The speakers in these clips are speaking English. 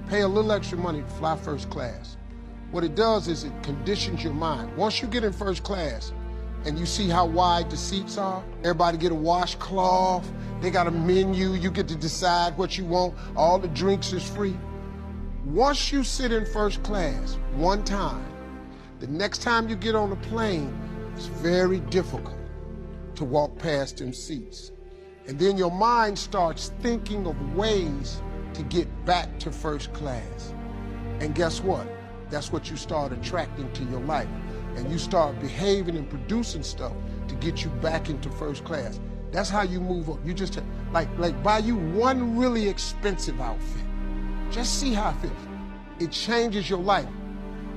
pay a little extra money to fly first class. What it does is it conditions your mind. Once you get in first class and you see how wide the seats are, everybody get a washcloth, they got a menu, you get to decide what you want, all the drinks is free. Once you sit in first class one time, the next time you get on a plane, it's very difficult to walk past them seats. And then your mind starts thinking of ways to get back to first class. And guess what? That's what you start attracting to your life. And you start behaving and producing stuff to get you back into first class. That's how you move up. You just, like buy you one really expensive outfit. Just see how it feels. It changes your life.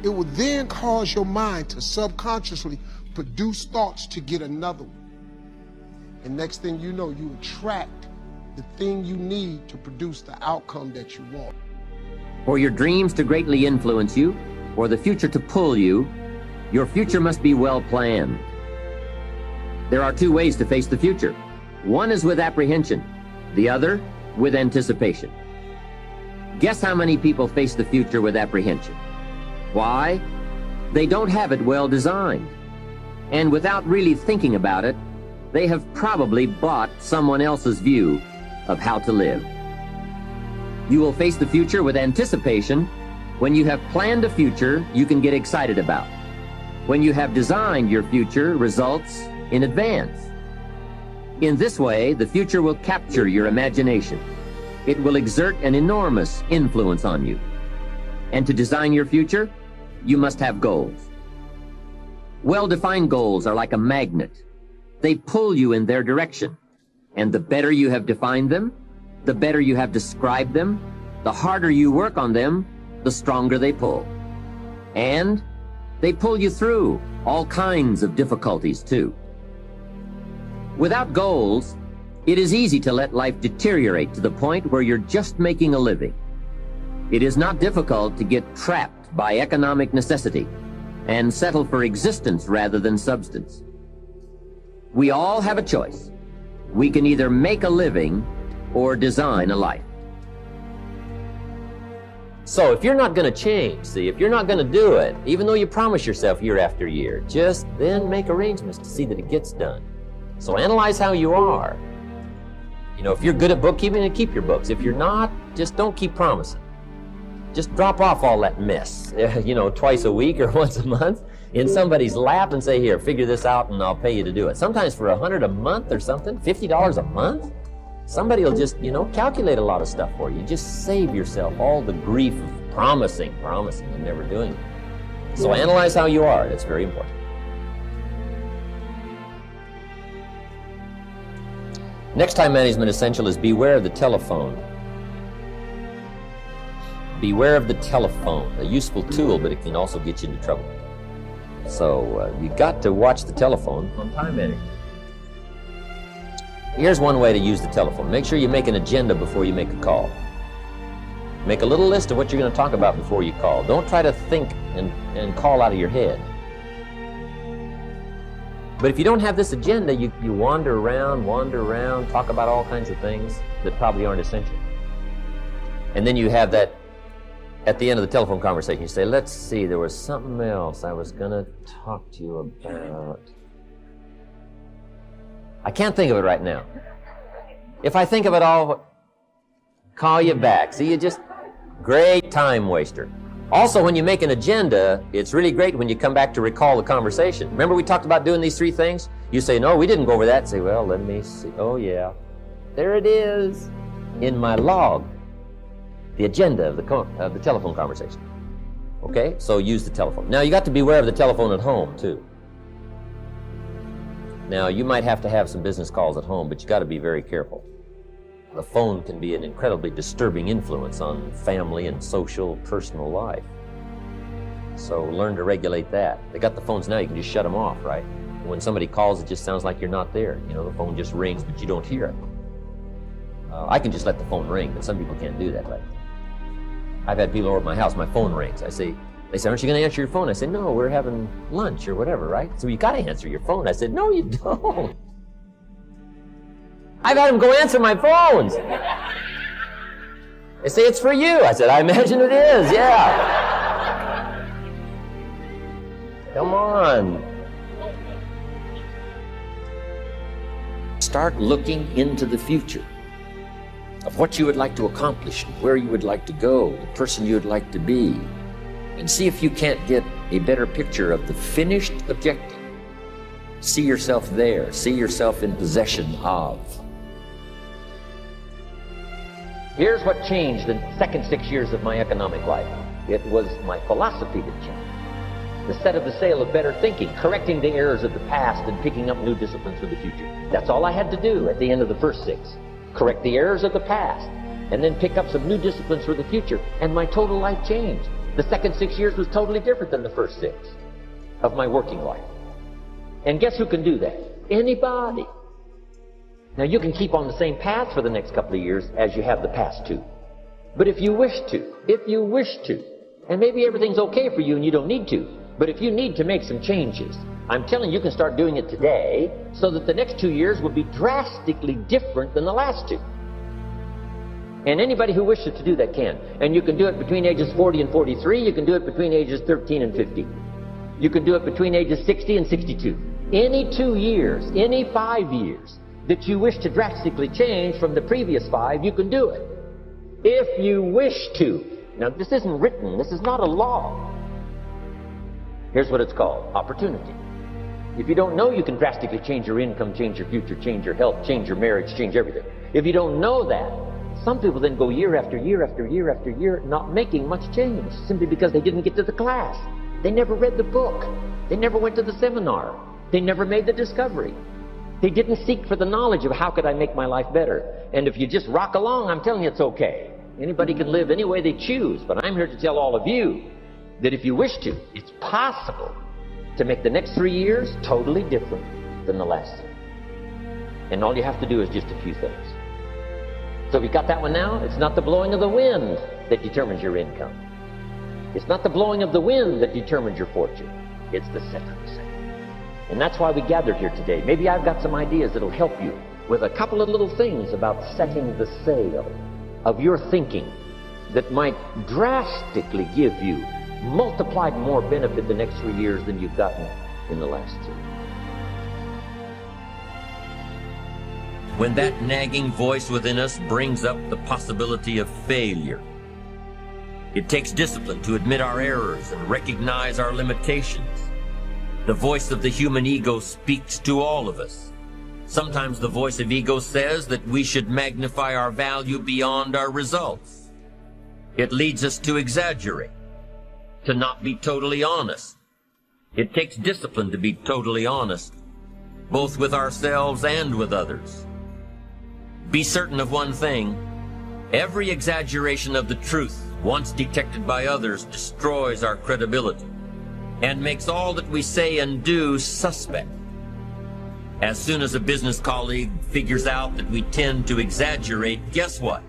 It will then cause your mind to subconsciously produce thoughts to get another one. And next thing you know, you attract the thing you need to produce the outcome that you want. For your dreams to greatly influence you, or the future to pull you, your future must be well planned. There are two ways to face the future. One is with apprehension, the other with anticipation. Guess how many people face the future with apprehension? Why? They don't have it well designed. And without really thinking about it, they have probably bought someone else's view of how to live. You will face the future with anticipation when you have planned a future you can get excited about. When you have designed your future results in advance. In this way, the future will capture your imagination. It will exert an enormous influence on you. And to design your future, you must have goals. Well-defined goals are like a magnet. They pull you in their direction. And the better you have defined them, the better you have described them, the harder you work on them, the stronger they pull. And they pull you through all kinds of difficulties too. Without goals, it is easy to let life deteriorate to the point where you're just making a living. It is not difficult to get trapped by economic necessity and settle for existence rather than substance. We all have a choice. We can either make a living or design a life. So if you're not going to change, see, if you're not going to do it, even though you promise yourself year after year, just then make arrangements to see that it gets done. So analyze how you are. You know, if you're good at bookkeeping, then keep your books. If you're not, just don't keep promising. Just drop off all that mess, you know, twice a week or once a month in somebody's lap and say, here, figure this out and I'll pay you to do it. Sometimes for $100 a month or something, $50 a month, somebody will just, you know, calculate a lot of stuff for you. Just save yourself all the grief of promising and never doing it. So analyze how you are. That's very important. Next time management essential is beware of the telephone. Beware of the telephone, a useful tool, but it can also get you into trouble. So you got to watch the telephone on time management. Here's one way to use the telephone. Make sure you make an agenda before you make a call. Make a little list of what you're going to talk about before you call. Don't try to think and call out of your head. But if you don't have this agenda, you wander around, talk about all kinds of things that probably aren't essential. And then you have that, at the end of the telephone conversation, you say, let's see, there was something else I was going to talk to you about. I can't think of it right now. If I think of it, I'll call you back. See, you just, great time waster. Also, when you make an agenda, it's really great when you come back to recall the conversation. Remember we talked about doing these three things? You say, no, we didn't go over that. Say, well, let me see. Oh, yeah. There it is in my log. The agenda of the telephone conversation. Okay? So use the telephone. Now, you got to beware of the telephone at home, too. Now, you might have to have some business calls at home, but you got to be very careful. The phone can be an incredibly disturbing influence on family and social, personal life. So learn to regulate that. They got the phones now, you can just shut them off, right? When somebody calls, it just sounds like you're not there. You know, the phone just rings, but you don't hear it. I can just let the phone ring, but some people can't do that, right? I've had people over at my house, my phone rings. They say, aren't you going to answer your phone? I say, no, we're having lunch or whatever, right? So you got to answer your phone. I said, no, you don't. I've had them go answer my phones. They say, it's for you. I said, I imagine it is, yeah. Come on. Start looking into the future of what you would like to accomplish, where you would like to go, the person you would like to be, and see if you can't get a better picture of the finished objective. See yourself there. See yourself in possession of. Here's what changed the second 6 years of my economic life. It was my philosophy that changed. The set of the sail of better thinking, correcting the errors of the past and picking up new disciplines for the future. That's all I had to do at the end of the first 6. Correct the errors of the past and then pick up some new disciplines for the future. And my total life changed. The second 6 years was totally different than the first 6 of my working life. And guess who can do that? Anybody. Now you can keep on the same path for the next couple of years as you have the past 2. But if you wish to, and maybe everything's okay for you and you don't need to, but if you need to make some changes, I'm telling you, you can start doing it today so that the next 2 years will be drastically different than the last 2. And anybody who wishes to do that can. And you can do it between ages 40 and 43. You can do it between ages 13 and 50. You can do it between ages 60 and 62. Any 2 years, any 5 years that you wish to drastically change from the previous 5, you can do it. If you wish to. Now, this isn't written. This is not a law. Here's what it's called: opportunity. If you don't know you can drastically change your income, change your future, change your health, change your marriage, change everything. If you don't know that, some people then go year after year after year after year not making much change simply because they didn't get to the class. They never read the book. They never went to the seminar. They never made the discovery. They didn't seek for the knowledge of how could I make my life better. And if you just rock along, I'm telling you it's okay. Anybody can live any way they choose, but I'm here to tell all of you that if you wish to, it's possible to make the next 3 years totally different than the last 3. And all you have to do is just a few things. So if you got that one now, it's not the blowing of the wind that determines your income. It's not the blowing of the wind that determines your fortune. It's the set of the sail. And that's why we gathered here today. Maybe I've got some ideas that'll help you with a couple of little things about setting the sail of your thinking that might drastically give you multiplied more benefit the next 3 years than you've gotten in the last 2. When that nagging voice within us brings up the possibility of failure, it takes discipline to admit our errors and recognize our limitations. The voice of the human ego speaks to all of us. Sometimes the voice of ego says that we should magnify our value beyond our results. It leads us to exaggerate, to not be totally honest. It takes discipline to be totally honest, both with ourselves and with others. Be certain of one thing: every exaggeration of the truth, once detected by others, destroys our credibility and makes all that we say and do suspect. As soon as a business colleague figures out that we tend to exaggerate, guess what?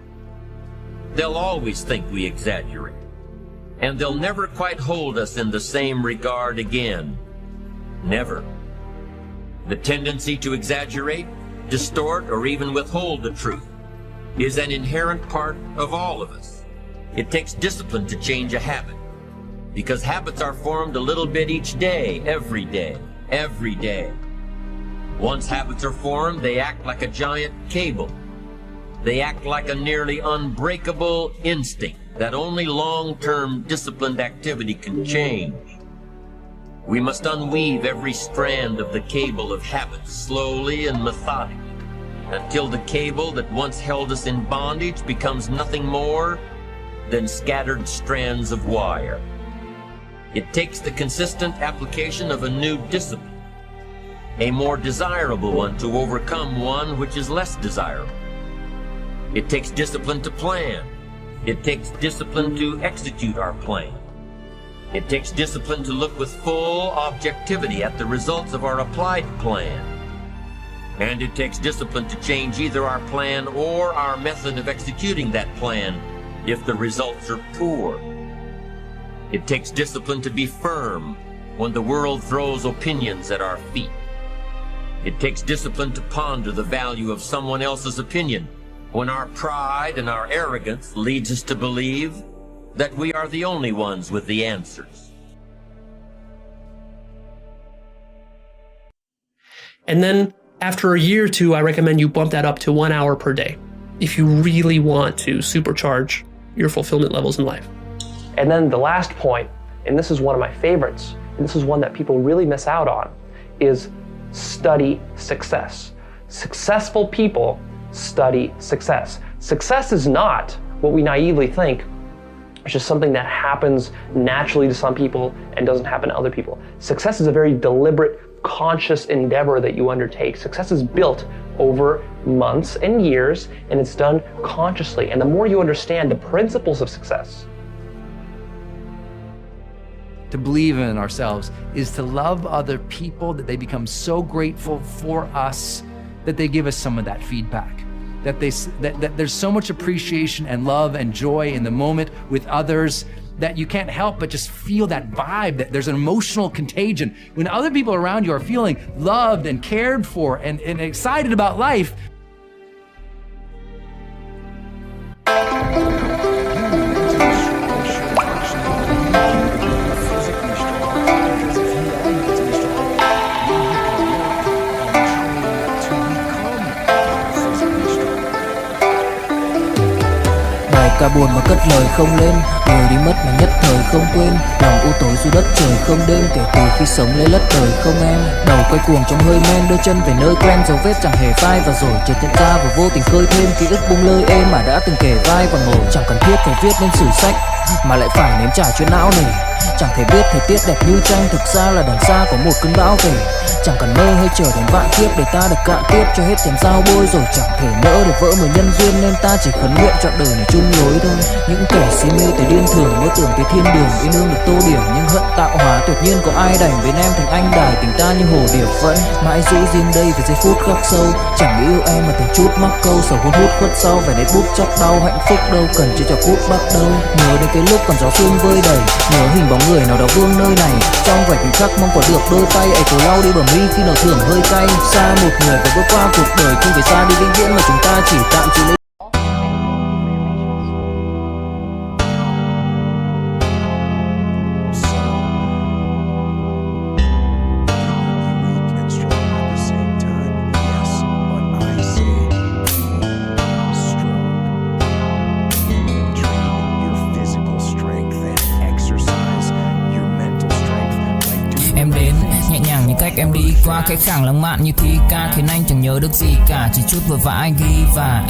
They'll always think we exaggerate, and they'll never quite hold us in the same regard again. Never. The tendency to exaggerate, distort, or even withhold the truth is an inherent part of all of us. It takes discipline to change a habit, because habits are formed a little bit each day, every day, every day. Once habits are formed, they act like a giant cable. They act like a nearly unbreakable instinct that only long-term disciplined activity can change. We must unweave every strand of the cable of habits slowly and methodically until the cable that once held us in bondage becomes nothing more than scattered strands of wire. It takes the consistent application of a new discipline, a more desirable one, to overcome one which is less desirable. It takes discipline to plan. It takes discipline to execute our plan. It takes discipline to look with full objectivity at the results of our applied plan. And it takes discipline to change either our plan or our method of executing that plan if the results are poor. It takes discipline to be firm when the world throws opinions at our feet. It takes discipline to ponder the value of someone else's opinion when our pride and our arrogance leads us to believe that we are the only ones with the answers. And then after a year or two, I recommend you bump that up to 1 hour per day if you really want to supercharge your fulfillment levels in life. And then the last point, and this is one of my favorites, and this is one that people really miss out on, is study success. Successful people study success. Success is not what we naively think. It's just something that happens naturally to some people and doesn't happen to other people. Success is a very deliberate, conscious endeavor that you undertake. Success is built over months and years, and it's done consciously. And the more you understand the principles of success, to believe in ourselves is to love other people, that they become so grateful for us that they give us some of that feedback. That there's so much appreciation and love and joy in the moment with others that you can't help but just feel that vibe, that there's an emotional contagion. When other people around you are feeling loved and cared for and excited about life, Ca buồn mà cất lời không lên, người đi mất mà nhất thời không quên, lòng u tối dù đất trời không đêm, kể từ khi sống lấy lất đời không em. Đầu quay cuồng trong hơi men, đôi chân về nơi quen, dấu vết chẳng hề phai, và rồi chợt nhận ra và vô tình khơi thêm ký ức bung lơi êm mà đã từng kể vai và ngồi. Chẳng cần thiết phải viết lên sử sách mà lại phải nếm trải chuyện não nề. Chẳng thể biết thời tiết đẹp như tranh thực ra là đằng xa có một cơn bão về. Chẳng cần mơ hay chờ đến vạn kiếp để ta được cạn tiếp cho hết tiền giao bôi, rồi chẳng thể nỡ để vỡ mười nhân duyên, nên ta chỉ khấn nguyện chọn đời này chung lối thôi. Những kẻ si mê tới điên thường mơ tưởng tới thiên đường, yêu nương được tô điểm nhưng hận tạo hóa, tuyệt nhiên có ai đành bên em thành anh đài, tình ta như hồ điệp vẫn mãi giữ riêng đây về giây phút khắc sâu. Chẳng yêu em mà từng chút mắc câu, sầu hôn hút khuất sau vẻ nét bút chắc đau, hạnh phúc đâu cần chỉ cho phút bắt đầu. Nhớ đến cái lúc còn gió sương vơi đầy, nhớ hình bóng người nào đó vương nơi này, trong vạch khắc mong có được đôi tay ấy cố lau đi bờ mi khi nào thưởng hơi cay. Xa một người và bước qua cuộc đời không phải xa đi vĩnh viễn mà chúng ta chỉ tạm chịu lấy. Em đi qua cái khoảng lãng mạn như thi ca khiến anh chẳng nhớ được gì cả, chỉ chút vừa vã anh ghi và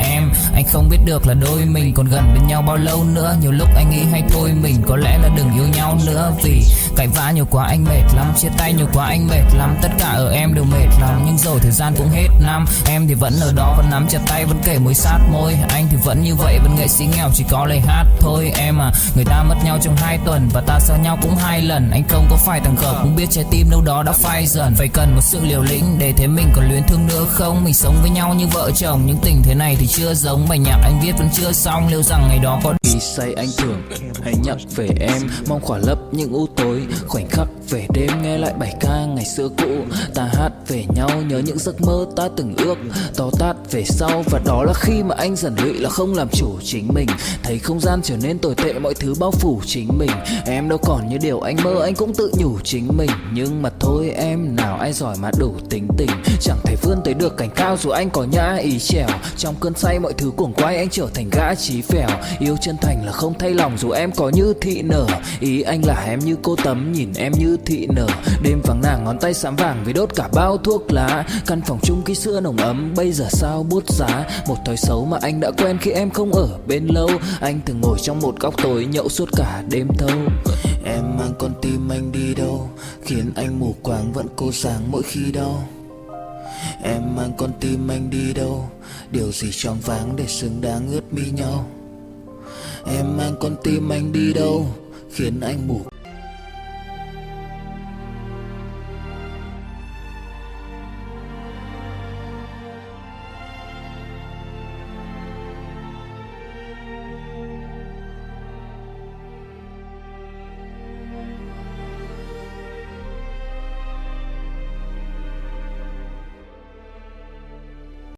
anh không biết được là đôi mình còn gần bên nhau bao lâu nữa. Nhiều lúc anh nghĩ hay thôi mình có lẽ là đừng yêu nhau nữa, vì cãi vã nhiều quá anh mệt lắm, chia tay nhiều quá anh mệt lắm, tất cả ở em đều mệt lắm. Nhưng rồi thời gian cũng hết năm, em thì vẫn ở đó, vẫn nắm chặt tay, vẫn kể môi sát môi. Anh thì vẫn như vậy, vẫn nghệ sĩ nghèo chỉ có lời hát thôi. Em à, người ta mất nhau trong 2 tuần và ta xa nhau cũng 2 lần. Anh không có phải thằng khờ, cũng biết trái tim đâu đó đã phai dần. Phải cần một sự liều lĩnh để thấy mình còn luyến thương nữa không. Mình sống với nhau như vợ chồng, những tình thế này thì chưa giống. Bài nhạc anh viết vẫn chưa xong, liệu rằng ngày đó có khi say anh thường hay nhắc về em, mong khỏa lấp những u tối, khoảnh khắc về đêm nghe lại bài ca ngày xưa cũ. Ta hát về nhau nhớ những giấc mơ ta từng ước, to tát về sau. Và đó là khi mà anh dần lụy là không làm chủ chính mình, thấy không gian trở nên tồi tệ, mọi thứ bao phủ chính mình. Em đâu còn như điều anh mơ, anh cũng tự nhủ chính mình. Nhưng mà thôi em, nào ai giỏi mà đủ tính tình, chẳng thể vươn tới được cảnh cao dù anh có nhã ý trèo. Trong cơn say mọi thứ cuồng quay, anh trở thành gã chí phèo. Yêu chân thành là không thay lòng dù em có như thị nở. Ý anh là em như cô tấm, nhìn em như thị nở. Đêm vắng nàng ngón tay xám vàng vì đốt cả bao thuốc lá. Căn phòng chung khi xưa nồng ấm, bây giờ sao bút giá. Một thói xấu mà anh đã quen khi em không ở bên lâu. Anh thường ngồi trong một góc tối nhậu suốt cả đêm thâu. Em mang con tim anh đi đâu, khiến anh mù quáng vẫn cố sáng mỗi khi đau. Em mang con tim anh đi đâu, điều gì choáng váng để xứng đáng ướt mi nhau. Em mang con tim anh đi đâu, khiến anh mù